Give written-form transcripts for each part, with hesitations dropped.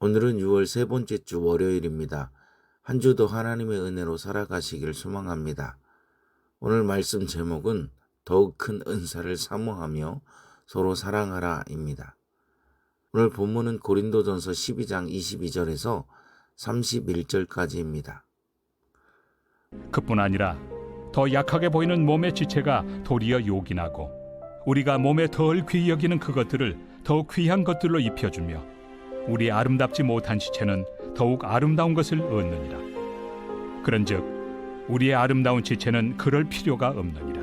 오늘은 6월 세 번째 주 월요일입니다. 한 주도 하나님의 은혜로 살아가시길 소망합니다. 오늘 말씀 제목은 더욱 큰 은사를 사모하며 서로 사랑하라입니다. 오늘 본문은 고린도전서 12장 22절에서 31절까지입니다. 그뿐 아니라 더 약하게 보이는 몸의 지체가 도리어 요긴하고 우리가 몸에 덜 귀히 여기는 그것들을 더욱 귀한 것들로 입혀주며 우리 아름답지 못한 지체는 더욱 아름다운 것을 얻느니라. 그런즉 우리의 아름다운 지체는 그럴 필요가 없느니라.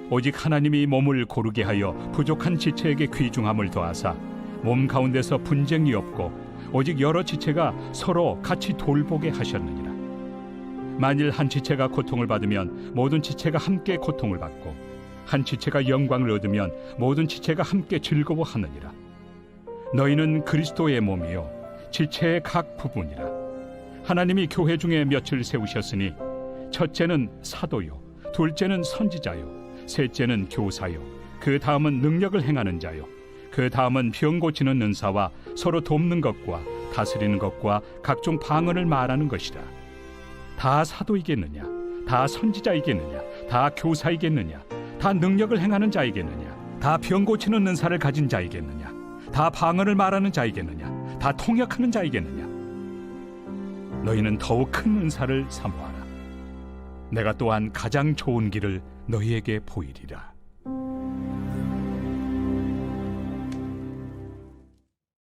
오직 하나님이 몸을 고르게 하여 부족한 지체에게 귀중함을 더하사 몸 가운데서 분쟁이 없고 오직 여러 지체가 서로 같이 돌보게 하셨느니라. 만일 한 지체가 고통을 받으면 모든 지체가 함께 고통을 받고 한 지체가 영광을 얻으면 모든 지체가 함께 즐거워하느니라. 너희는 그리스도의 몸이요 지체의 각 부분이라. 하나님이 교회 중에 몇을 세우셨으니 첫째는 사도요, 둘째는 선지자요, 셋째는 교사요, 그 다음은 능력을 행하는 자요, 그 다음은 병 고치는 은사와 서로 돕는 것과 다스리는 것과 각종 방언을 말하는 것이라. 다 사도이겠느냐? 다 선지자이겠느냐? 다 교사이겠느냐? 다 능력을 행하는 자이겠느냐? 다 병 고치는 은사를 가진 자이겠느냐? 다 방언을 말하는 자이겠느냐? 다 통역하는 자이겠느냐? 너희는 더욱 큰 은사를 사모하라. 내가 또한 가장 좋은 길을 너희에게 보이리라.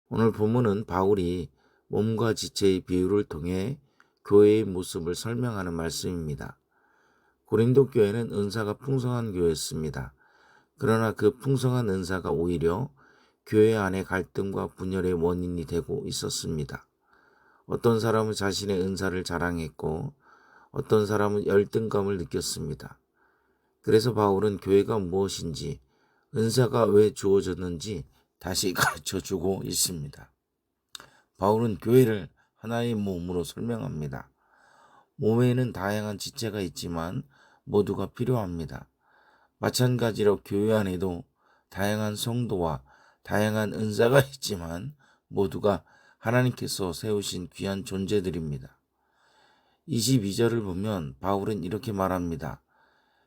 오늘 본문은 바울이 몸과 지체의 비유를 통해 교회의 모습을 설명하는 말씀입니다. 고린도 교회는 은사가 풍성한 교회였습니다. 그러나 그 풍성한 은사가 오히려 교회 안의 갈등과 분열의 원인이 되고 있었습니다. 어떤 사람은 자신의 은사를 자랑했고 어떤 사람은 열등감을 느꼈습니다. 그래서 바울은 교회가 무엇인지, 은사가 왜 주어졌는지 다시 가르쳐주고 있습니다. 바울은 교회를 하나의 몸으로 설명합니다. 몸에는 다양한 지체가 있지만 모두가 필요합니다. 마찬가지로 교회 안에도 다양한 성도와 다양한 은사가 있지만 모두가 하나님께서 세우신 귀한 존재들입니다. 22절을 보면 바울은 이렇게 말합니다.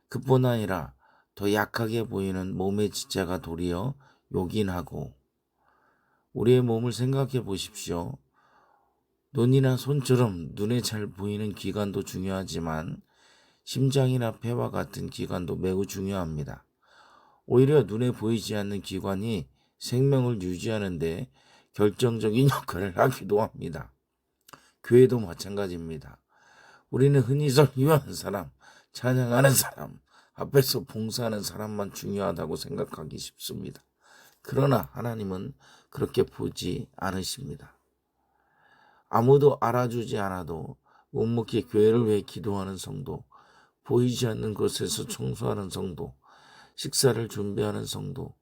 그뿐 아니라 더 약하게 보이는 몸의 지체가 도리어 요긴하고. 우리의 몸을 생각해 보십시오. 눈이나 손처럼 눈에 잘 보이는 기관도 중요하지만 심장이나 폐와 같은 기관도 매우 중요합니다. 오히려 눈에 보이지 않는 기관이 생명을 유지하는 데 결정적인 역할을 하기도 합니다. 교회도 마찬가지입니다. 우리는 흔히 설교하는 사람, 찬양하는 사람, 앞에서 봉사하는 사람만 중요하다고 생각하기 쉽습니다. 그러나 하나님은 그렇게 보지 않으십니다. 아무도 알아주지 않아도 묵묵히 교회를 위해 기도하는 성도, 보이지 않는 곳에서 청소하는 성도, 식사를 준비하는 성도,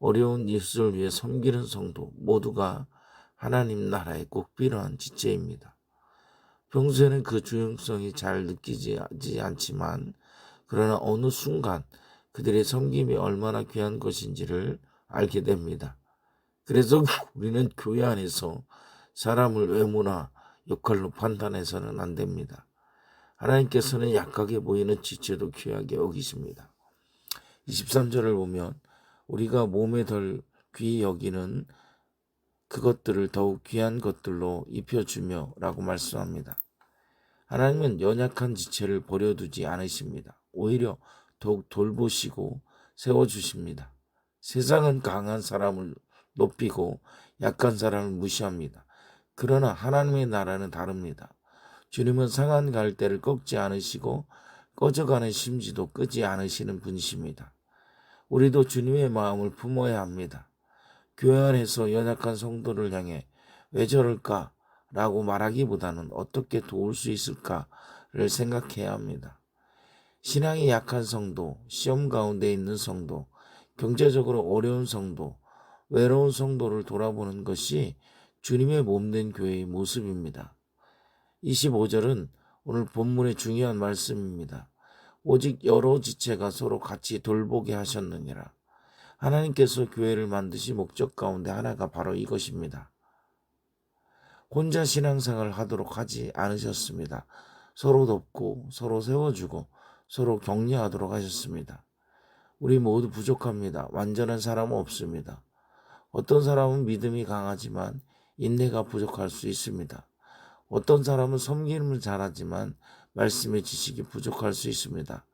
어려운 이웃을 위해 섬기는 성도 모두가 하나님 나라에 꼭 필요한 지체입니다. 평소에는 그 중요성이 잘 느끼지 않지만 그러나 어느 순간 그들의 섬김이 얼마나 귀한 것인지를 알게 됩니다. 그래서 우리는 교회 안에서 사람을 외모나 역할로 판단해서는 안 됩니다. 하나님께서는 약하게 보이는 지체도 귀하게 여기십니다. 23절을 보면 우리가 몸에 덜 귀히 여기는 그것들을 더욱 귀한 것들로 입혀주며 라고 말씀합니다. 하나님은 연약한 지체를 버려두지 않으십니다. 오히려 더욱 돌보시고 세워주십니다. 세상은 강한 사람을 높이고 약한 사람을 무시합니다. 그러나 하나님의 나라는 다릅니다. 주님은 상한 갈대를 꺾지 않으시고 꺼져가는 심지도 끄지 않으시는 분이십니다. 우리도 주님의 마음을 품어야 합니다. 교회 안에서 연약한 성도를 향해 왜 저럴까? 라고 말하기보다는 어떻게 도울 수 있을까를 생각해야 합니다. 신앙이 약한 성도, 시험 가운데 있는 성도, 경제적으로 어려운 성도, 외로운 성도를 돌아보는 것이 주님의 몸된 교회의 모습입니다. 25절은 오늘 본문의 중요한 말씀입니다. 오직 여러 지체가 서로 같이 돌보게 하셨느니라. 하나님께서 교회를 만드신 목적 가운데 하나가 바로 이것입니다. 혼자 신앙생활을 하도록 하지 않으셨습니다. 서로 돕고 서로 세워주고 서로 격려하도록 하셨습니다. 우리 모두 부족합니다. 완전한 사람은 없습니다. 어떤 사람은 믿음이 강하지만 인내가 부족할 수 있습니다. 어떤 사람은 섬김을 잘하지만 말씀의 지식이 부족할 수 있습니다.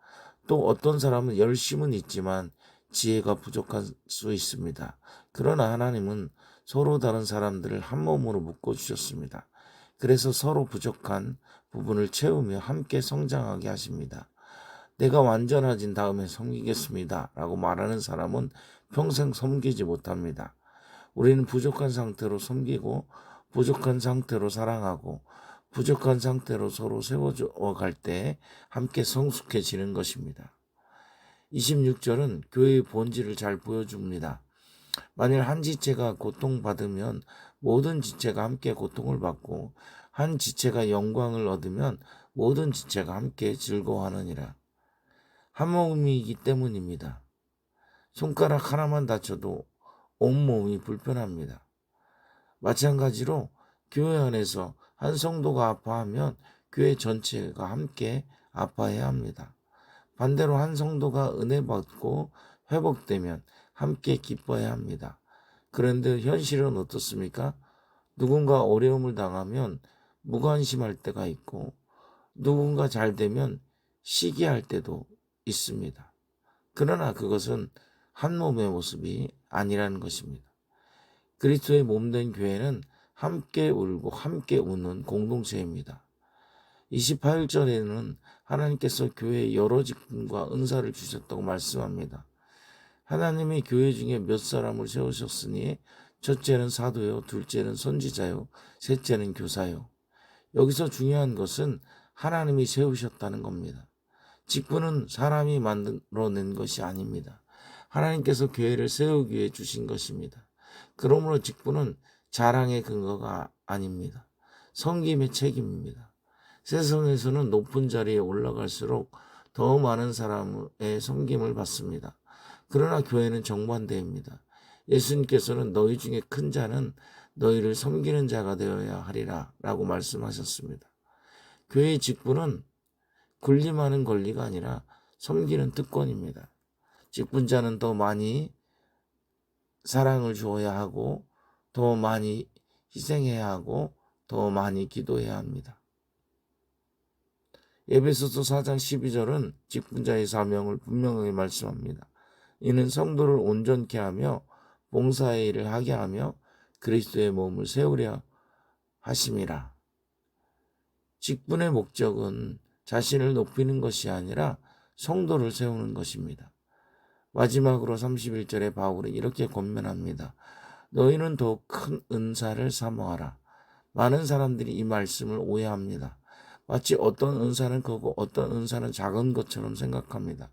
또 어떤 사람은 열심은 있지만 지혜가 부족할 수 있습니다. 그러나 하나님은 서로 다른 사람들을 한 몸으로 묶어주셨습니다. 그래서 서로 부족한 부분을 채우며 함께 성장하게 하십니다. 내가 완전해진 다음에 섬기겠습니다 라고 말하는 사람은 평생 섬기지 못합니다. 우리는 부족한 상태로 섬기고 부족한 상태로 사랑하고 부족한 상태로 서로 세워줘 갈 때 함께 성숙해지는 것입니다. 26절은 교회의 본질을 잘 보여줍니다. 만일 한 지체가 고통받으면 모든 지체가 함께 고통을 받고 한 지체가 영광을 얻으면 모든 지체가 함께 즐거워하느니라. 한 몸이기 때문입니다. 손가락 하나만 다쳐도 온몸이 불편합니다. 마찬가지로 교회 안에서 한 성도가 아파하면 교회 전체가 함께 아파해야 합니다. 반대로 한 성도가 은혜 받고 회복되면 함께 기뻐해야 합니다. 그런데 현실은 어떻습니까? 누군가 어려움을 당하면 무관심할 때가 있고 누군가 잘 되면 시기할 때도 있습니다. 그러나 그것은 한 몸의 모습이 아니라는 것입니다. 그리스도의 몸된 교회는 함께 울고 함께 웃는 공동체입니다. 28절에는 하나님께서 교회에 여러 직분과 은사를 주셨다고 말씀합니다. 하나님이 교회 중에 몇 사람을 세우셨으니 첫째는 사도요, 둘째는 선지자요, 셋째는 교사요. 여기서 중요한 것은 하나님이 세우셨다는 겁니다. 직분은 사람이 만들어낸 것이 아닙니다. 하나님께서 교회를 세우기 위해 주신 것입니다. 그러므로 직분은 자랑의 근거가 아닙니다. 섬김의 책임입니다. 세상에서는 높은 자리에 올라갈수록 더 많은 사람의 섬김을 받습니다. 그러나 교회는 정반대입니다. 예수님께서는 너희 중에 큰 자는 너희를 섬기는 자가 되어야 하리라 라고 말씀하셨습니다. 교회의 직분은 군림하는 권리가 아니라 섬기는 특권입니다. 직분자는 더 많이 사랑을 주어야 하고 더 많이 희생해야 하고 더 많이 기도해야 합니다. 에베소서 4장 12절은 직분자의 사명을 분명하게 말씀합니다. 이는 성도를 온전케 하며 봉사의 일을 하게 하며 그리스도의 몸을 세우려 하심이라. 직분의 목적은 자신을 높이는 것이 아니라 성도를 세우는 것입니다. 마지막으로 31절에 바울은 이렇게 권면합니다. 너희는 더 큰 은사를 사모하라. 많은 사람들이 이 말씀을 오해합니다. 마치 어떤 은사는 크고 어떤 은사는 작은 것처럼 생각합니다.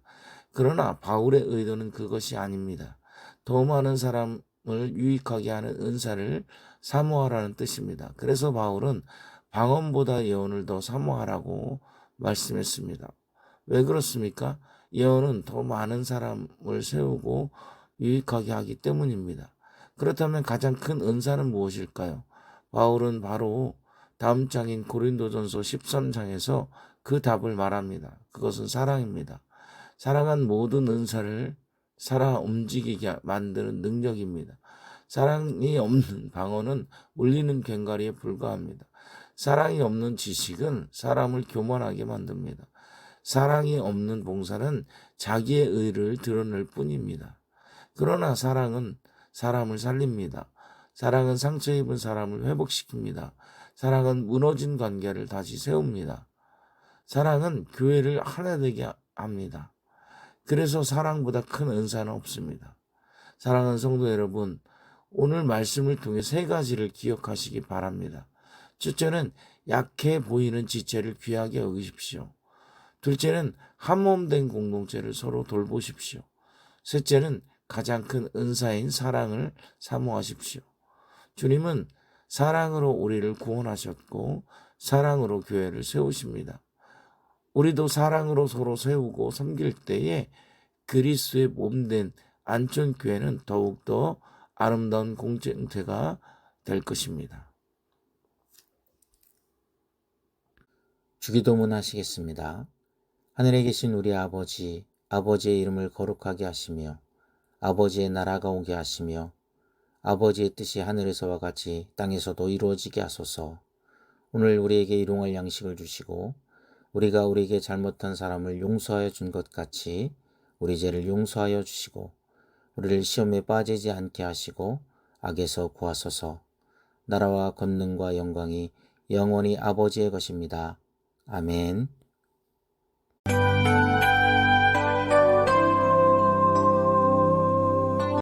그러나 바울의 의도는 그것이 아닙니다. 더 많은 사람을 유익하게 하는 은사를 사모하라는 뜻입니다. 그래서 바울은 방언보다 예언을 더 사모하라고 말씀했습니다. 왜 그렇습니까? 예언은 더 많은 사람을 세우고 유익하게 하기 때문입니다. 그렇다면 가장 큰 은사는 무엇일까요? 바울은 바로 다음 장인 고린도전서 13장에서 그 답을 말합니다. 그것은 사랑입니다. 사랑은 모든 은사를 살아 움직이게 만드는 능력입니다. 사랑이 없는 방언은 울리는 꽹과리에 불과합니다. 사랑이 없는 지식은 사람을 교만하게 만듭니다. 사랑이 없는 봉사는 자기의 의를 드러낼 뿐입니다. 그러나 사랑은 사람을 살립니다. 사랑은 상처 입은 사람을 회복시킵니다. 사랑은 무너진 관계를 다시 세웁니다. 사랑은 교회를 하나 되게 합니다. 그래서 사랑보다 큰 은사는 없습니다. 사랑하는 성도 여러분, 오늘 말씀을 통해 세 가지를 기억하시기 바랍니다. 첫째는 약해 보이는 지체를 귀하게 여기십시오. 둘째는 한몸된 공동체를 서로 돌보십시오. 셋째는 가장 큰 은사인 사랑을 사모하십시오. 주님은 사랑으로 우리를 구원하셨고 사랑으로 교회를 세우십니다. 우리도 사랑으로 서로 세우고 섬길 때에 그리스도의 몸된 안전교회는 더욱더 아름다운 공동체가 될 것입니다. 주기도문 하시겠습니다. 하늘에 계신 우리 아버지, 아버지의 이름을 거룩하게 하시며 아버지의 나라가 오게 하시며 아버지의 뜻이 하늘에서와 같이 땅에서도 이루어지게 하소서. 오늘 우리에게 일용할 양식을 주시고 우리가 우리에게 잘못한 사람을 용서하여 준 것 같이 우리 죄를 용서하여 주시고 우리를 시험에 빠지지 않게 하시고 악에서 구하소서. 나라와 권능과 영광이 영원히 아버지의 것입니다. 아멘.